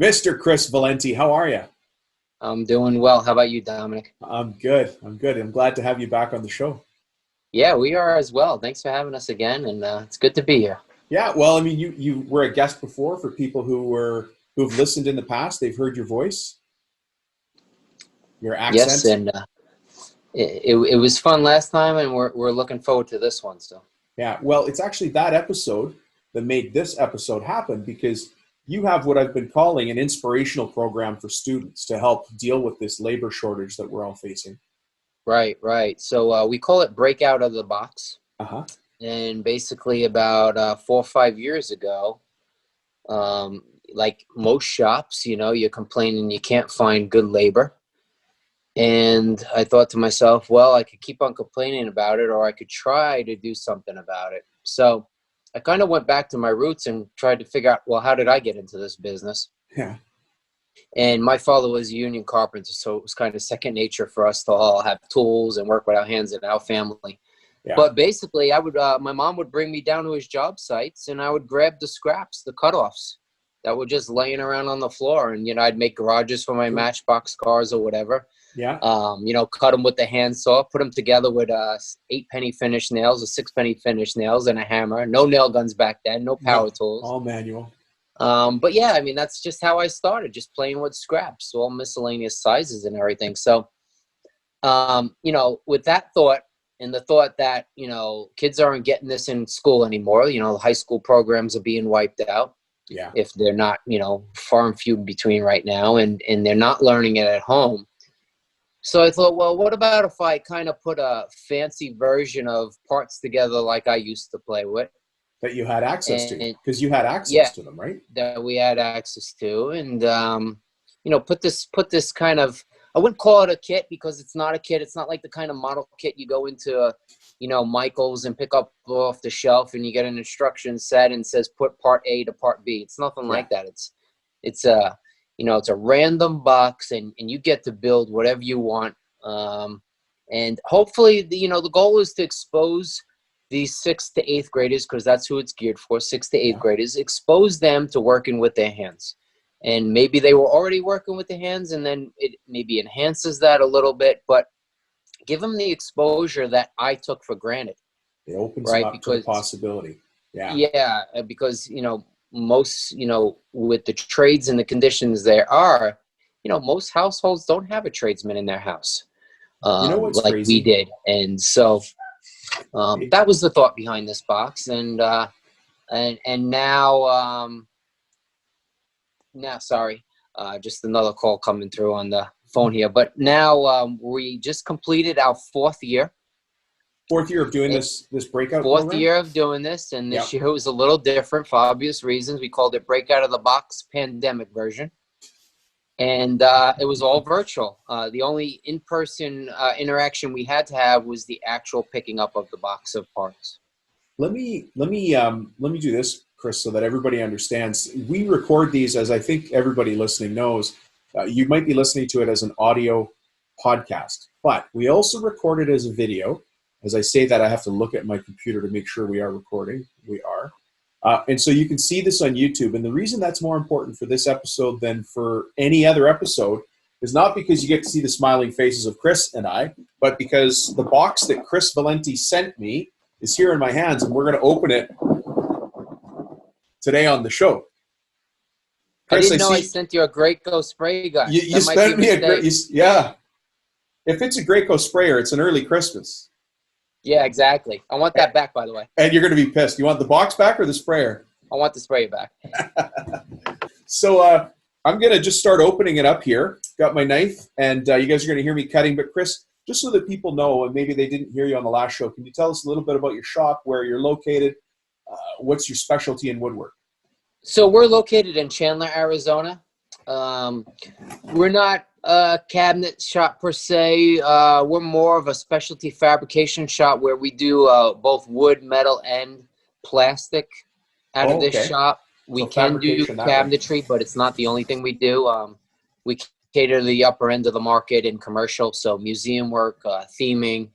Mr. Chris Valenti, how are you? I'm doing well. How about you, Dominic? I'm good. I'm glad to have you back on the show. Yeah, we are as well. Thanks for having us again, and it's good to be here. Yeah, well, I mean, you were a guest before. For people who've listened in the past, they've heard your voice, your Yes, accent. and it was fun last time, and we're looking forward to this one. So Yeah, well, it's actually that episode that made this episode happen because you have what I've been calling an inspirational program for students to help deal with this labor shortage that we're all facing. right. So we call it break out of the box, Uh-huh. and basically about 4 or 5 years ago, like most shops, you're complaining you can't find good labor. And I thought to myself, well, I could keep on complaining about it, or I could try to do something about it. So I kind of went back to my roots and tried to figure out, well, how did I get into this business? Yeah. And my father was a union carpenter, so it was kind of second nature for us to all have tools and work with our hands in our family. Yeah. But basically, my mom would bring me down to his job sites, and I would grab the scraps, the cutoffs that were just laying around on the floor. And, I'd make garages for my matchbox cars or whatever. Yeah. Cut them with the handsaw, put them together with 8-penny finish nails or 6-penny finish nails and a hammer. No nail guns back then, no power tools. All manual. But yeah, I mean, that's just how I started, just playing with scraps, all miscellaneous sizes and everything. So, with that thought and the thought that, kids aren't getting this in school anymore, high school programs are being wiped out. Yeah. If they're not, far and few between right now, and they're not learning it at home. So I thought, well, what about if I kind of put a fancy version of parts together like I used to play with? That you had access to, because you had access to them, right? That we had access to. And, put this kind of, I wouldn't call it a kit because it's not a kit. It's not like the kind of model kit you go into, Michael's and pick up off the shelf and you get an instruction set and says, put part A to part B. It's nothing like that. It's a random box and you get to build whatever you want. And hopefully, the goal is to expose these 6th to 8th graders, because that's who it's geared for, 6th to 8th graders, expose them to working with their hands. And maybe they were already working with their hands, and then it maybe enhances that a little bit, but give them the exposure that I took for granted. It opens them up to the possibility. Yeah. Yeah, because, most, with the trades and the conditions there are, most households don't have a tradesman in their house, what's like crazy? we did. And so that was the thought behind this box. And now, sorry, just another call coming through on the phone here. But now we just completed our 4th year. 4th year of doing this breakout 4th program? year of doing this, and this year was a little different for obvious reasons. We called it Break Out of the Box Pandemic version. And it was all virtual. The only in-person interaction we had to have was the actual picking up of the box of parts. Let me do this, Chris, so that everybody understands. We record these, as I think everybody listening knows. You might be listening to it as an audio podcast, but we also record it as a video. As I say that, I have to look at my computer to make sure we are recording. We are. And so you can see this on YouTube. And the reason that's more important for this episode than for any other episode is not because you get to see the smiling faces of Chris and I, but because the box that Chris Valenti sent me is here in my hands, and we're going to open it today on the show. Chris, I didn't know I sent you a Graco spray gun. You sent me a Graco, yeah. If it's a Graco sprayer, it's an early Christmas. Yeah, exactly. I want that back, by the way. And you're going to be pissed. You want the box back or the sprayer? I want the sprayer back. So I'm going to just start opening it up here. Got my knife, and you guys are going to hear me cutting. But Chris, just so that people know, and maybe they didn't hear you on the last show, can you tell us a little bit about your shop, where you're located, what's your specialty in woodwork? So we're located in Chandler, Arizona. We're not a cabinet shop per se. We're more of a specialty fabrication shop where we do both wood, metal, and plastic out of this shop. We can do cabinetry, but it's not the only thing we do. We cater to the upper end of the market in commercial, so museum work, theming,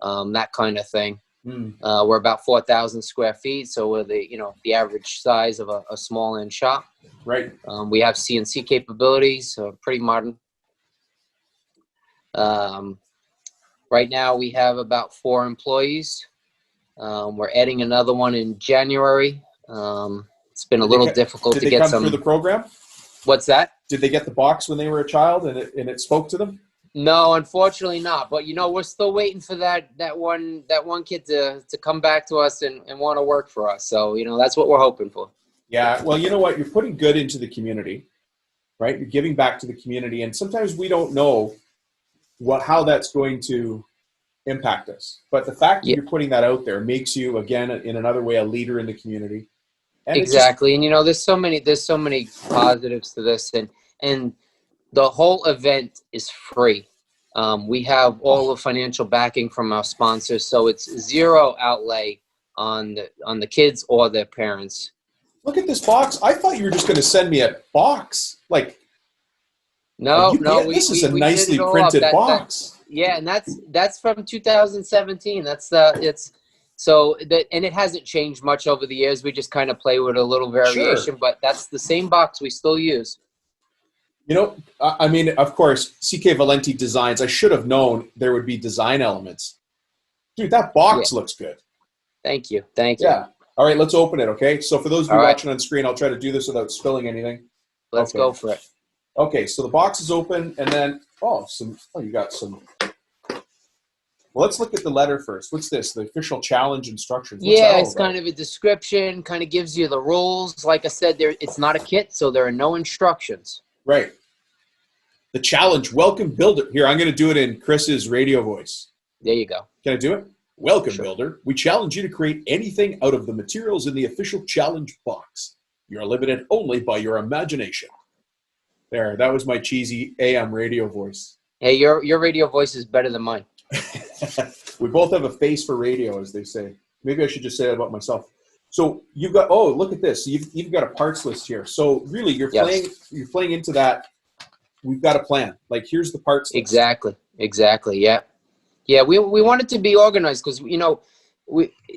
that kind of thing. Mm. We're about 4,000 square feet, so we're the average size of a small end shop. Right. We have CNC capabilities, so pretty modern. Right now we have about 4 employees. We're adding another one in January. It's been a little difficult to get some. Did they come through the program? What's that? Did they get the box when they were a child and it spoke to them? No, unfortunately not. But we're still waiting for that one kid to come back to us and want to work for us. So that's what we're hoping for. Yeah. Well, you know what? You're putting good into the community, right? You're giving back to the community, and sometimes we don't know how that's going to impact us. But the fact that you're putting that out there makes you, again, in another way, a leader in the community. And exactly. And there's so many positives to this, and the whole event is free. We have all the financial backing from our sponsors, so it's zero outlay on the kids or their parents. Look at this box. I thought you were just going to send me a box. No, this is a nicely printed box. Yeah, and that's from 2017. And it hasn't changed much over the years. We just kind of play with a little variation, Sure. But that's the same box we still use. I mean, of course, CK Valenti Designs, I should have known there would be design elements. Dude, that box looks good. Thank you. Yeah. All right, let's open it, okay? So for those of you watching on screen, I'll try to do this without spilling anything. Let's go for it. Okay, so the box is open, and then, you got some. Well, let's look at the letter first. What's this? The official challenge instructions. What's it's kind of a description, kind of gives you the rules. Like I said, it's not a kit, so there are no instructions. Right. The challenge, welcome builder. Here, I'm going to do it in Chris's radio voice. There you go. Can I do it? Welcome, builder. We challenge you to create anything out of the materials in the official challenge box. You're limited only by your imagination. There, that was my cheesy AM radio voice. Hey, your radio voice is better than mine. We both have a face for radio, as they say. Maybe I should just say that about myself. So you've got, look at this. You've got a parts list here. So really, you're playing into that. We've got a plan. Here's the parts list. Exactly. Yeah. We want it to be organized because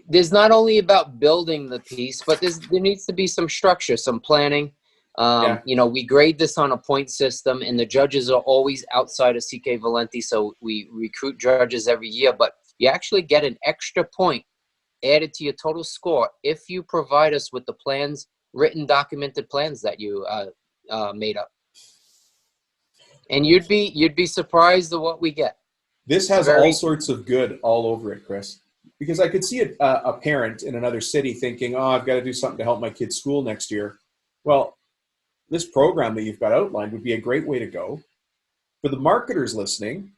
there's not only about building the piece, but there needs to be some structure, some planning. We grade this on a point system, and the judges are always outside of CK Valenti, so we recruit judges every year, but you actually get an extra point added to your total score if you provide us with the plans, written documented plans that you made up. And you'd be surprised at what we get. This has all sorts of good all over it, Chris, because I could see a parent in another city thinking, I've got to do something to help my kid's school next year. Well, this program that you've got outlined would be a great way to go. For the marketers listening,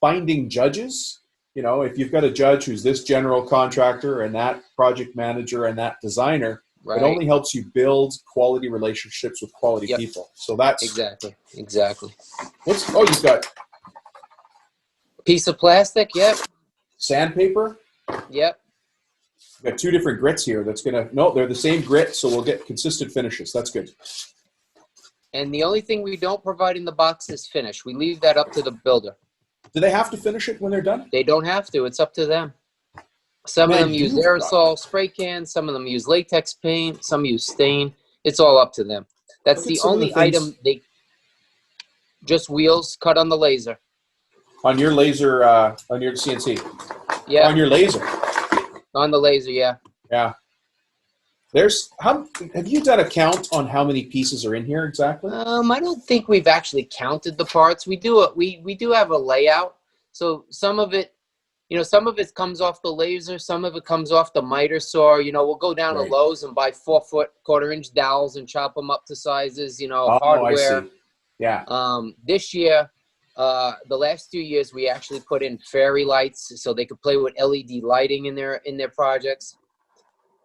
finding judges, if you've got a judge who's this general contractor and that project manager and that designer, it only helps you build quality relationships with quality people. So that's exactly. You've got piece of plastic. Yep. Sandpaper. Yep. We've got 2 different grits here. They're the same grit, so we'll get consistent finishes. That's good. And the only thing we don't provide in the box is finish. We leave that up to the builder. Do they have to finish it when they're done? They don't have to. It's up to them. Some of them use aerosol spray cans. Some of them use latex paint. Some use stain. It's all up to them. That's the only item just wheels cut on the laser. On your laser, on your CNC? Yeah. On your laser? On the laser, yeah. Yeah. Have you done a count on how many pieces are in here exactly? I don't think we've actually counted the parts. We do have a layout. So some of it comes off the laser, some of it comes off the miter saw. We'll go down to Lowe's and buy 4-foot 1/4-inch dowels and chop them up to sizes, hardware. I see. Yeah. This year, the last 2 years, we actually put in fairy lights so they could play with LED lighting in their projects.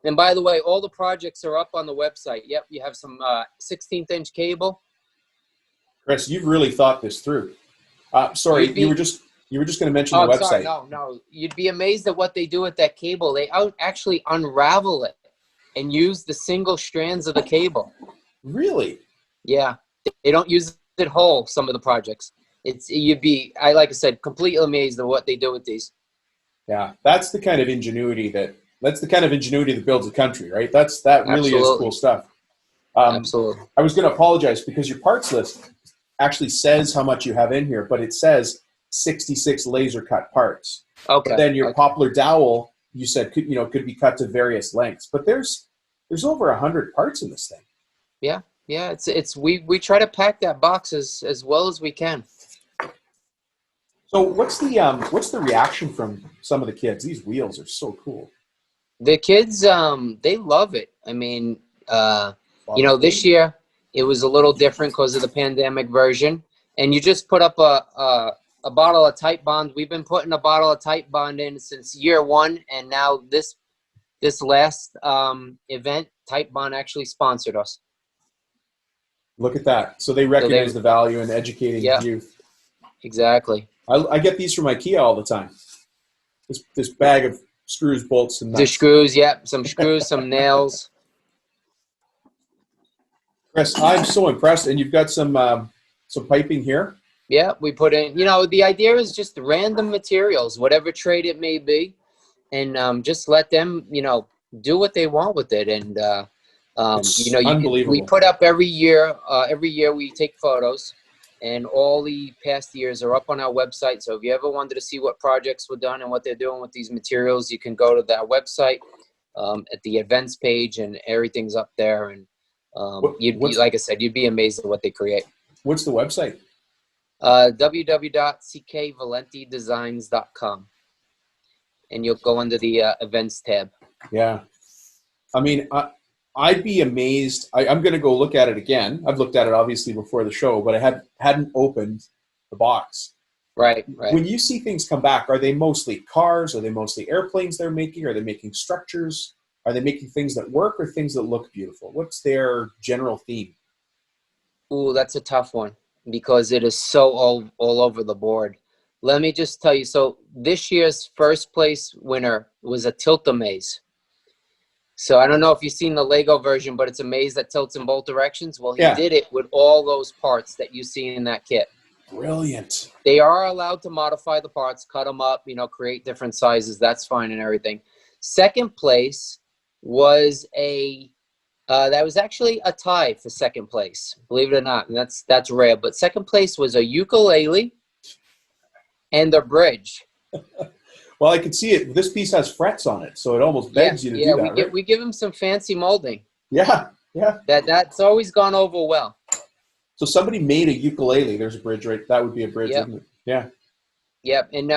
And by the way, all the projects are up on the website. Yep, you have some 16th-inch cable. Chris, you've really thought this through. Sorry, you were just going to mention the website. Sorry, no. You'd be amazed at what they do with that cable. They actually unravel it and use the single strands of the cable. Really? Yeah, they don't use it whole. Some of the projects, like I said, completely amazed at what they do with these. Yeah, that's the kind of ingenuity that builds a country, right? That really is cool Absolutely. stuff. Absolutely. I was going to apologize because your parts list actually says how much you have in here, but it says 66 laser cut parts. But Okay. then your Okay. poplar dowel, you said could be cut to various lengths. But there's over 100 parts in this thing. Yeah. Yeah. It's we try to pack that box as well as we can. So what's the reaction from some of the kids? These wheels are so cool. The kids, they love it. I mean, this year it was a little different because of the pandemic version. And you just put up a bottle of Type Bond. We've been putting a bottle of Type Bond in since year one, and now this last event, Type Bond actually sponsored us. Look at that. So they So recognize the value in educating yeah, youth. exactly. I get these from IKEA all the time. This bag of screws, bolts, and The nuts. screws, yeah, some screws, some nails. Chris, I'm so impressed, and you've got some piping here. Yeah, we put in. The idea is just random materials, whatever trade it may be, and just let them, do what they want with it. And It's we unbelievable. put up every year. Every year we take photos, and all the past years are up on our website. So if you ever wanted to see what projects were done and what they're doing with these materials, you can go to that website at the events page, and everything's up there. And like I said, you'd be amazed at what they create. What's the website? www.ckvalentidesigns.com, and you'll go under the events tab. Yeah. I mean, I'd be amazed. I'm going to go look at it again. I've looked at it obviously before the show, but I hadn't opened the box. Right. When you see things come back, are they mostly cars? Are they mostly airplanes they're making? Are they making structures? Are they making things that work or things that look beautiful? What's their general theme? Ooh, that's a tough one because it is so all over the board. Let me just tell you. So this year's first place winner was a tilt-a-maze. So I don't know if you've seen the Lego version, but it's a maze that tilts in both directions. Well, he did it with all those parts that you see in that kit. Brilliant. They are allowed to modify the parts, cut them up, create different sizes. That's fine and everything. Second place was that was actually a tie for second place, believe it or not. And that's rare. But second place was a ukulele and a bridge. Well, I can see it. This piece has frets on it, so it almost begs you to do that, right? We give him some fancy molding. Yeah. That's always gone over well. So somebody made a ukulele. There's a bridge, right? That would be a bridge, isn't it? Yeah. Yep. And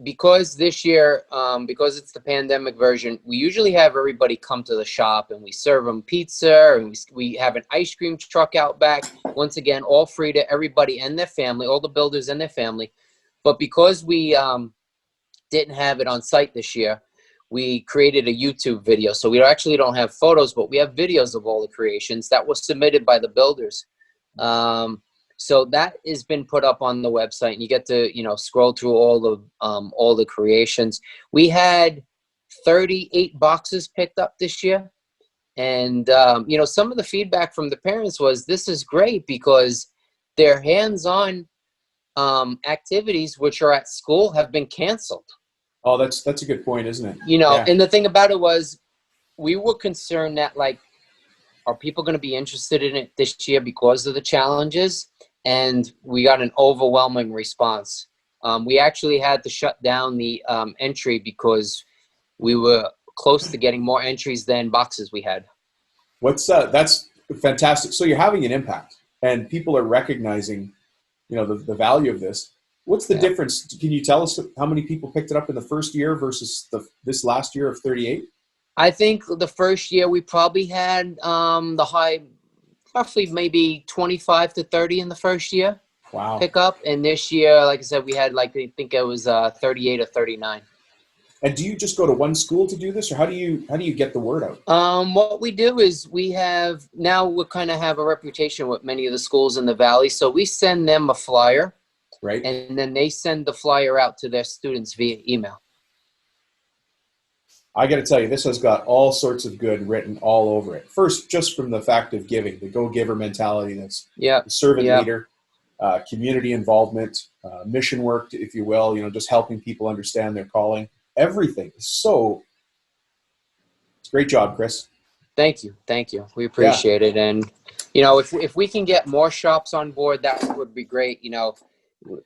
because this year, because it's the pandemic version, we usually have everybody come to the shop and we serve them pizza, and we have an ice cream truck out back. Once again, all free to everybody and their family, all the builders and their family. But because we didn't have it on site this year, we created a YouTube video. So we actually don't have photos, but we have videos of all the creations that was submitted by the builders. So that has been put up on the website, and you get to, scroll through all the creations. We had 38 boxes picked up this year. And, some of the feedback from the parents was, this is great because their hands-on activities, which are at school, have been canceled. Oh, that's a good point, isn't it? And the thing about it was, we were concerned that, are people going to be interested in it this year because of the challenges? And we got an overwhelming response. We actually had to shut down the entry because we were close to getting more entries than boxes we had. That's fantastic. So you're having an impact, and people are recognizing, the value of this. What's the difference? Can you tell us how many people picked it up in the first year versus this last year of 38? I think the first year we probably had the high, roughly maybe 25 to 30 in the first year. Wow. Pick up. And this year, like I said, we had I think it was 38 or 39. And do you just go to one school to do this, or how do you get the word out? What we do is we kind of have a reputation with many of the schools in the Valley. So we send them a flyer. Right. And then they send the flyer out to their students via email. I got to tell you, this has got all sorts of good written all over it. First, just from the fact of giving, the go-giver mentality, that's the servant leader, community involvement, mission work, if you will, just helping people understand their calling, everything. So great job, Chris. Thank you. Thank you. We Yeah. appreciate it. And, you know, if we can get more shops on board, that would be great. You know,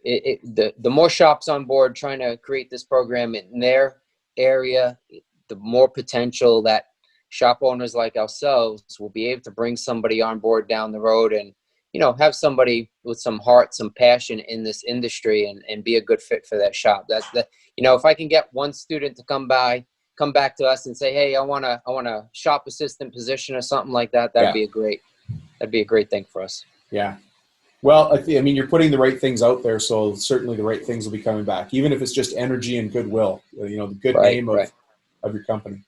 the more shops on board trying to create this program in their area, the more potential that shop owners like ourselves will be able to bring somebody on board down the road and, you know, have somebody with some heart, some passion in this industry and be a good fit for that shop. You know, if I can get one student to come back to us and say, hey, I want a shop assistant position or something like that, that'd be a great thing for us. Yeah. Well, I mean, you're putting the right things out there, so certainly the right things will be coming back, even if it's just energy and goodwill, you know, the good name of your company.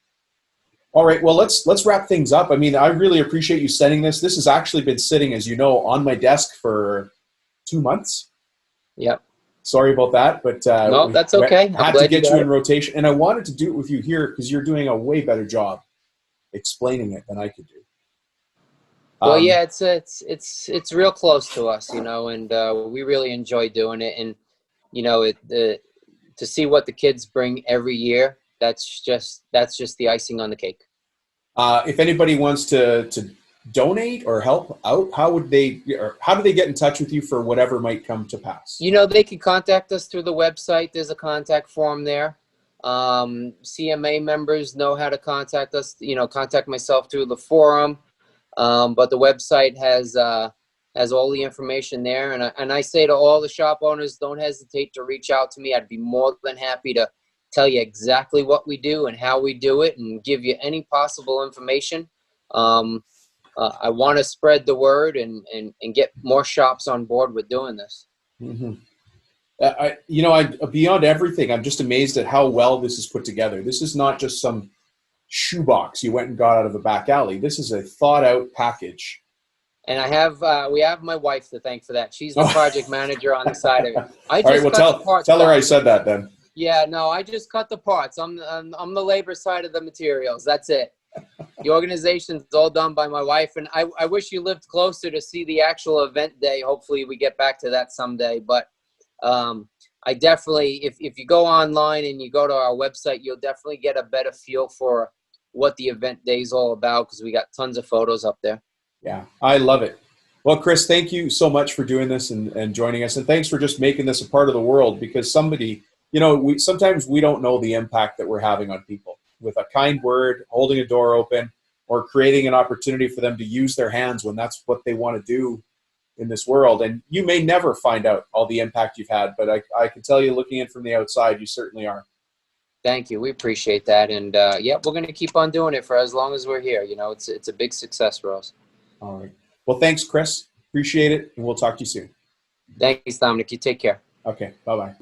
All right, well, let's wrap things up. I mean, I really appreciate you sending this. This has actually been sitting, as you know, on my desk for 2 months. Yep. Sorry about that, but no, that's okay. Had to get you in rotation, and I wanted to do it with you here because you're doing a way better job explaining it than I could do. Well, yeah, it's real close to us, you know, and we really enjoy doing it. And you know, to see what the kids bring every year, that's just the icing on the cake. If anybody wants to donate or help out, how do they get in touch with you for whatever might come to pass? You know, they can contact us through the website. There's a contact form there. CMA members know how to contact us. You know, contact myself through the forum. But the website has all the information there. And I say to all the shop owners, don't hesitate to reach out to me. I'd be more than happy to tell you exactly what we do and how we do it and give you any possible information. I want to spread the word and get more shops on board with doing this. Mm-hmm. Beyond everything, I'm just amazed at how well this is put together. This is not just some shoebox you went and got out of a back alley. This is a thought out package. And we have my wife to thank for that. She's the project manager on the side of it. All right, well, tell her I said that then. Yeah, no, I just cut the parts. I'm the labor side of the materials. That's it. The organization's all done by my wife, and I wish you lived closer to see the actual event day. Hopefully we get back to that someday. But I definitely, if you go online and you go to our website, you'll definitely get a better feel for what the event day is all about because we got tons of photos up there. Yeah, I love it. Well, Chris, thank you so much for doing this and joining us. And thanks for just making this a part of the world because somebody, you know, sometimes we don't know the impact that we're having on people with a kind word, holding a door open, or creating an opportunity for them to use their hands when that's what they want to do in this world. And you may never find out all the impact you've had, but I can tell you looking in from the outside, you certainly are. Thank you. We appreciate that. And yeah, we're going to keep on doing it for as long as we're here. You know, it's a big success for us. All right. Well, thanks, Chris. Appreciate it. And we'll talk to you soon. Thanks, Dominic. You take care. Okay. Bye-bye.